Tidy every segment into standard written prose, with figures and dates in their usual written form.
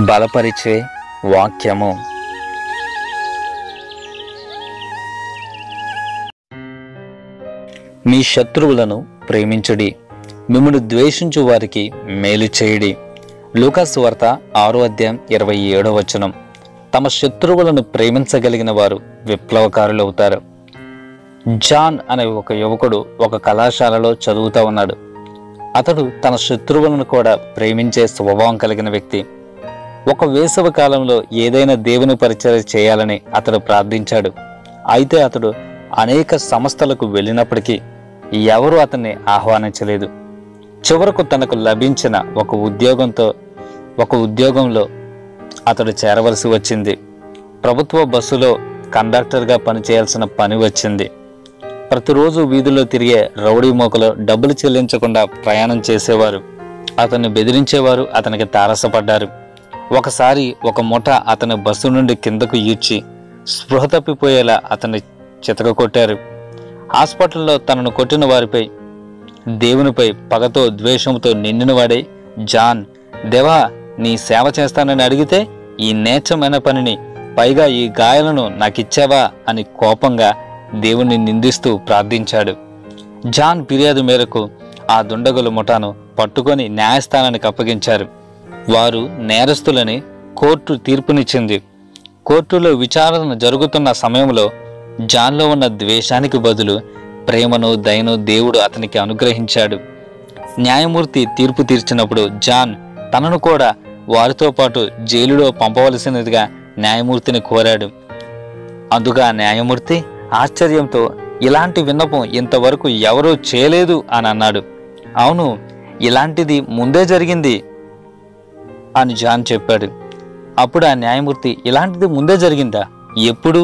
బలపరిచే వాక్యము. మీ శత్రువులను ప్రేమించుడి, మిమ్మును ద్వేషించు వారికి మేలు చేయుడి. లూకాసు వార్త 6:27. తమ శత్రువులను ప్రేమించగలిగిన వారు విప్లవకారులవుతారు. జాన్ అనే ఒక యువకుడు ఒక కళాశాలలో చదువుతూ ఉన్నాడు. అతడు తన శత్రువులను కూడా ప్రేమించే స్వభావం కలిగిన వ్యక్తి. ఒక వేసవి కాలంలో ఏదైనా దేవుని పరిచర్య చేయాలని అతడు ప్రార్థించాడు. అయితే అతడు అనేక సంస్థలకు వెళ్ళినప్పటికీ ఎవరూ అతన్ని ఆహ్వానించలేదు. చివరకు తనకు లభించిన ఒక ఉద్యోగంలో అతడు చేరవలసి వచ్చింది. ప్రభుత్వ బస్సులో కండక్టర్గా పనిచేయాల్సిన పని వచ్చింది. ప్రతిరోజు వీధుల్లో తిరిగే రౌడీ మోకలో డబ్బులు చెల్లించకుండా ప్రయాణం చేసేవారు అతన్ని బెదిరించేవారు, అతనికి తారసపడ్డారు. ఒకసారి ఒక ముఠ అతని బస్సు నుండి కిందకు ఈడ్చి స్పృహ తప్పిపోయేలా అతన్ని చితకకొట్టారు. హాస్పిటల్లో తనను కొట్టిన వారిపై, దేవునిపై పగతో ద్వేషంతో నిండినవాడే జాన్, దేవా నీ సేవ చేస్తానని అడిగితే ఈ నీచమైన పనిని, పైగా ఈ గాయాలను నాకిచ్చావా అని కోపంగా దేవుణ్ణి నిందిస్తూ ప్రార్థించాడు. జాన్ ఫిర్యాదు మేరకు ఆ దుండగుల ముఠాను పట్టుకొని న్యాయస్థానానికి అప్పగించారు. వారు నేరస్తులని కోర్టు తీర్పునిచ్చింది. కోర్టులో విచారణ జరుగుతున్న సమయంలో జాన్లో ఉన్న ద్వేషానికి బదులు ప్రేమను, దయను దేవుడు అతనికి అనుగ్రహించాడు. న్యాయమూర్తి తీర్పు తీర్చినప్పుడు జాన్ తనను కూడా వారితో పాటు జైలులో పంపవలసినదిగా న్యాయమూర్తిని కోరాడు. అందుగా న్యాయమూర్తి ఆశ్చర్యంతో, ఇలాంటి విన్నపం ఇంతవరకు ఎవరూ చేయలేదు అని అన్నాడు. అవును, ఇలాంటిది ముందే జరిగింది అని జాన్ చెప్పాడు. అప్పుడు ఆ న్యాయమూర్తి, ఇలాంటిది ముందే జరిగిందా, ఎప్పుడు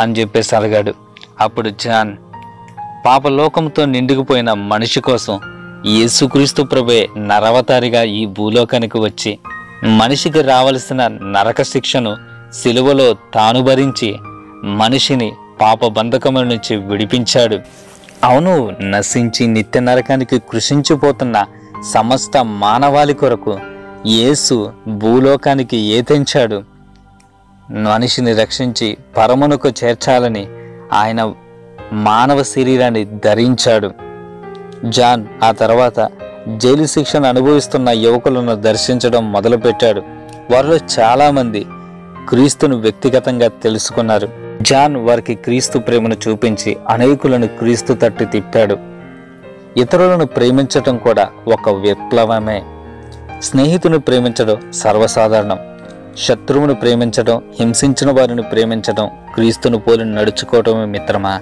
అని చెప్పేసి అడిగాడు. అప్పుడు జాన్, పాపలోకంతో నిండుకుపోయిన మనిషి కోసం యేసుక్రీస్తు ప్రభువే నరవతారిగా ఈ భూలోకానికి వచ్చి మనిషికి రావలసిన నరక శిక్షను సిలువలో తాను భరించి మనిషిని పాప బంధకముల నుంచి విడిపించాడు. అవును, నశించి నిత్య నరకానికి కృషించిపోతున్న సమస్త మానవాళి కొరకు యేసు భూలోకానికి ఏతెంచాడు. మనిషిని రక్షించి పరమునకు చేర్చాలని ఆయన మానవ శరీరాన్ని ధరించాడు. జాన్ ఆ తర్వాత జైలు శిక్షను అనుభవిస్తున్న యువకులను దర్శించడం మొదలుపెట్టాడు. వారిలో చాలామంది క్రీస్తును వ్యక్తిగతంగా తెలుసుకున్నారు. జాన్ వారికి క్రీస్తు ప్రేమను చూపించి అనేకులను క్రీస్తు తట్టు తిప్పాడు. ఇతరులను ప్రేమించటం కూడా ఒక విప్లవమే. స్నేహితుని ప్రేమించడం సర్వసాధారణం. శత్రువును ప్రేమించడం, హింసించిన వారిని ప్రేమించడం, క్రీస్తును పోలి నడుచుకోవటమే మిత్రమా.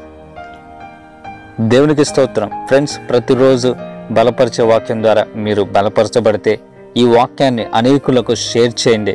దేవునికి స్తోత్రం. ఫ్రెండ్స్, ప్రతిరోజు బలపరిచే వాక్యం ద్వారా మీరు బలపరచబడితే ఈ వాక్యాన్ని అనేకులకు షేర్ చేయండి.